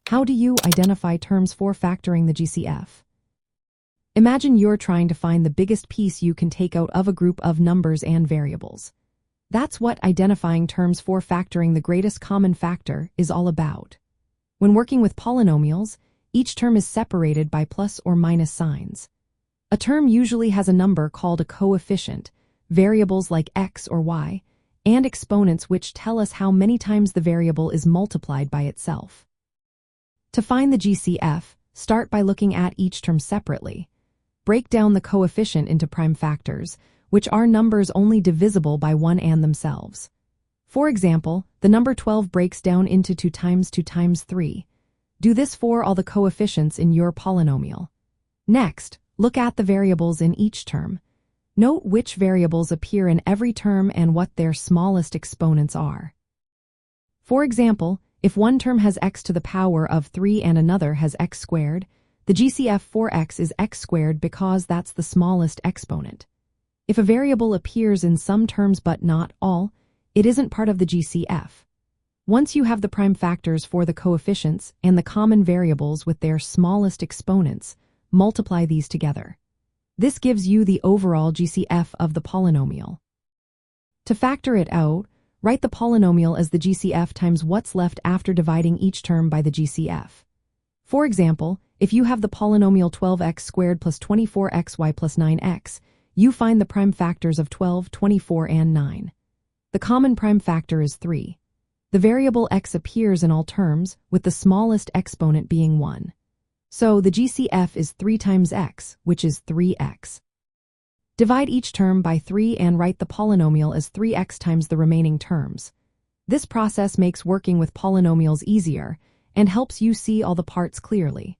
How do you identify terms for factoring the GCF? Imagine you're trying to find the biggest piece you can take out of a group of numbers and variables. That's what identifying terms for factoring the greatest common factor is all about. When working with polynomials, each term is separated by plus or minus signs. A term usually has a number called a coefficient, variables like x or y, and exponents which tell us how many times the variable is multiplied by itself. To find the GCF, start by looking at each term separately. Break down the coefficient into prime factors, which are numbers only divisible by 1 and themselves. For example, the number 12 breaks down into 2 times 2 times 3. Do this for all the coefficients in your polynomial. Next, look at the variables in each term. Note which variables appear in every term and what their smallest exponents are. For example, if one term has x to the power of 3 and another has x squared, the GCF for x is x squared because that's the smallest exponent. If a variable appears in some terms but not all, it isn't part of the GCF. Once you have the prime factors for the coefficients and the common variables with their smallest exponents, multiply these together. This gives you the overall GCF of the polynomial. To factor it out, write the polynomial as the GCF times what's left after dividing each term by the GCF. For example, if you have the polynomial 12x squared plus 24xy plus 9x, you find the prime factors of 12, 24, and 9. The common prime factor is 3. The variable x appears in all terms, with the smallest exponent being 1. So the GCF is 3 times x, which is 3x. Divide each term by 3 and write the polynomial as 3x times the remaining terms. This process makes working with polynomials easier and helps you see all the parts clearly.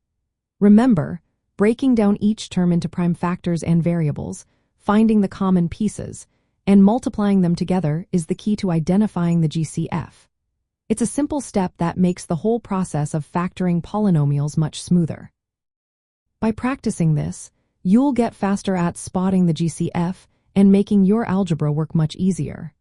Remember, breaking down each term into prime factors and variables, finding the common pieces, and multiplying them together is the key to identifying the GCF. It's a simple step that makes the whole process of factoring polynomials much smoother. By practicing this, you'll get faster at spotting the GCF and making your algebra work much easier.